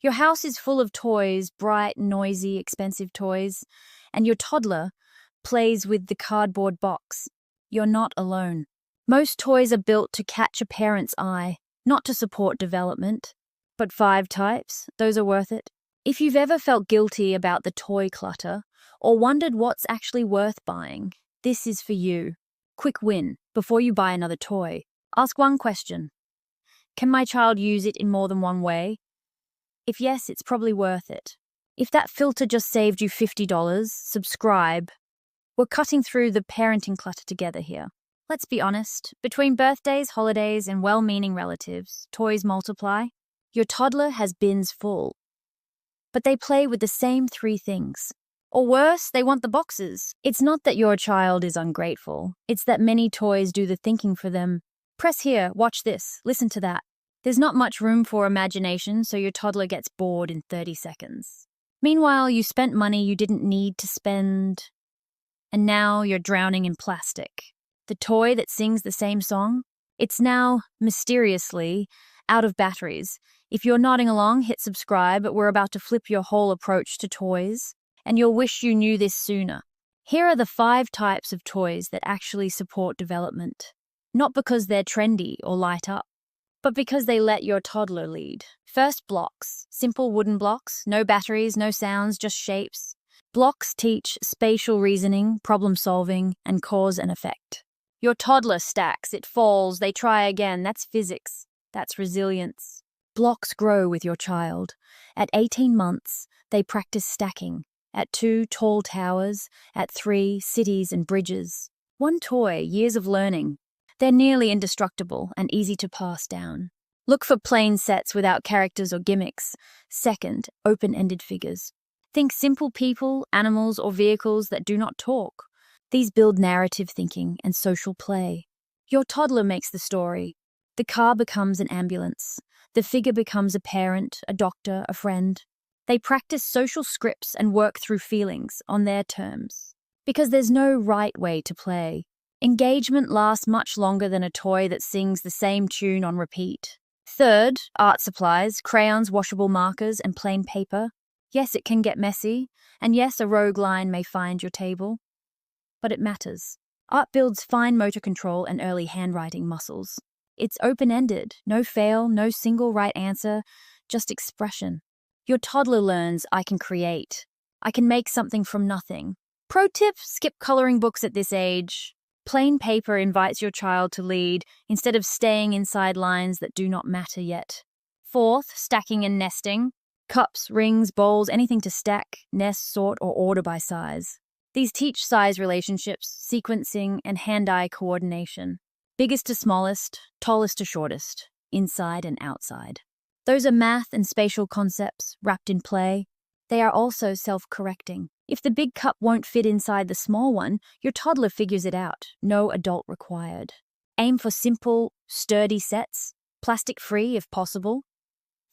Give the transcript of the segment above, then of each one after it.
Your house is full of toys, bright, noisy, expensive toys, and your toddler plays with the cardboard box. You're not alone. Most toys are built to catch a parent's eye, not to support development. But 5 types, those are worth it. If you've ever felt guilty about the toy clutter, or wondered what's actually worth buying, this is for you. Quick win, before you buy another toy, ask one question. Can my child use it in more than one way? If yes, it's probably worth it. If that filter just saved you $50, subscribe. We're cutting through the parenting clutter together here. Let's be honest, between birthdays, holidays, and well-meaning relatives, toys multiply. Your toddler has bins full. But they play with the same 3 things. Or worse, they want the boxes. It's not that your child is ungrateful. It's that many toys do the thinking for them. Press here, watch this, listen to that. There's not much room for imagination, so your toddler gets bored in 30 seconds. Meanwhile, you spent money you didn't need to spend, and now you're drowning in plastic. The toy that sings the same song? It's now, mysteriously, out of batteries. If you're nodding along, hit subscribe. We're about to flip your whole approach to toys, and you'll wish you knew this sooner. Here are the 5 types of toys that actually support development. Not because they're trendy or light up, but because they let your toddler lead. First, blocks. Simple wooden blocks, no batteries, no sounds, just shapes. Blocks teach spatial reasoning, problem solving, and cause and effect. Your toddler stacks, it falls, they try again. That's physics. That's resilience. Blocks grow with your child. At 18 months, they practice stacking. At 2, tall towers. At 3, cities and bridges. 1 toy, years of learning. They're nearly indestructible and easy to pass down. Look for plain sets without characters or gimmicks. Second, open-ended figures. Think simple people, animals, or vehicles that do not talk. These build narrative thinking and social play. Your toddler makes the story. The car becomes an ambulance. The figure becomes a parent, a doctor, a friend. They practice social scripts and work through feelings on their terms. Because there's no right way to play. Engagement lasts much longer than a toy that sings the same tune on repeat. Third, art supplies, crayons, washable markers, and plain paper. Yes, it can get messy, and yes, a rogue line may find your table. But it matters. Art builds fine motor control and early handwriting muscles. It's open-ended, no fail, no single right answer, just expression. Your toddler learns, I can create. I can make something from nothing. Pro tip, skip coloring books at this age. Plain paper invites your child to lead instead of staying inside lines that do not matter yet. Fourth, stacking and nesting. Cups, rings, bowls, anything to stack, nest, sort, or order by size. These teach size relationships, sequencing, and hand-eye coordination. Biggest to smallest, tallest to shortest, inside and outside. Those are math and spatial concepts wrapped in play. They are also self-correcting. If the big cup won't fit inside the small one, your toddler figures it out. No adult required. Aim for simple, sturdy sets, plastic-free if possible.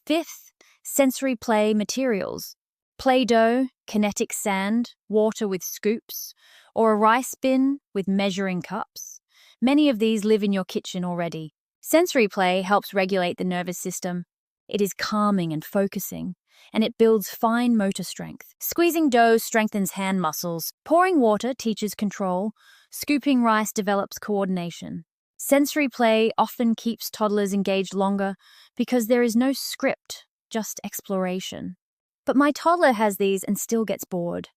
Fifth, sensory play materials. Play-Doh, kinetic sand, water with scoops, or a rice bin with measuring cups. Many of these live in your kitchen already. Sensory play helps regulate the nervous system. It is calming and focusing, and it builds fine motor strength. Squeezing dough strengthens hand muscles. Pouring water teaches control. Scooping rice develops coordination. Sensory play often keeps toddlers engaged longer because there is no script, just exploration. But my toddler has these and still gets bored.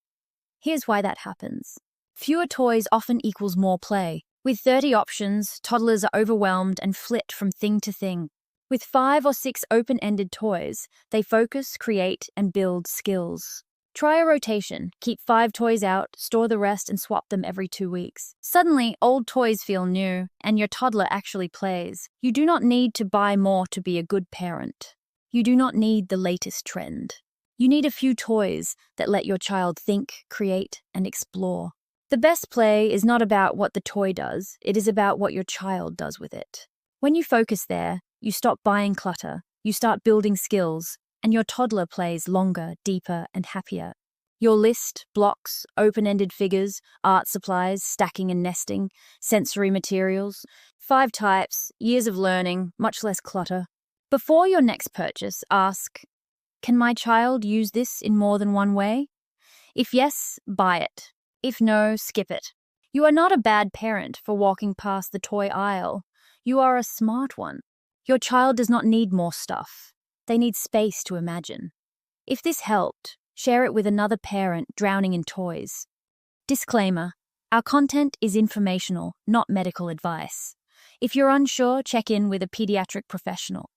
Here's why that happens. Fewer toys often equals more play. With 30 options, toddlers are overwhelmed and flit from thing to thing. With 5 or 6 open-ended toys, they focus, create, and build skills. Try a rotation. Keep 5 toys out, store the rest, and swap them every 2 weeks. Suddenly, old toys feel new, and your toddler actually plays. You do not need to buy more to be a good parent. You do not need the latest trend. You need a few toys that let your child think, create, and explore. The best play is not about what the toy does, it is about what your child does with it. When you focus there, you stop buying clutter, you start building skills, and your toddler plays longer, deeper, and happier. Your list, blocks, open-ended figures, art supplies, stacking and nesting, sensory materials, 5 types, years of learning, much less clutter. Before your next purchase, ask, Can my child use this in more than one way? If yes, buy it. If no, skip it. You are not a bad parent for walking past the toy aisle. You are a smart one. Your child does not need more stuff. They need space to imagine. If this helped, share it with another parent drowning in toys. Disclaimer: our content is informational, not medical advice. If you're unsure, check in with a pediatric professional.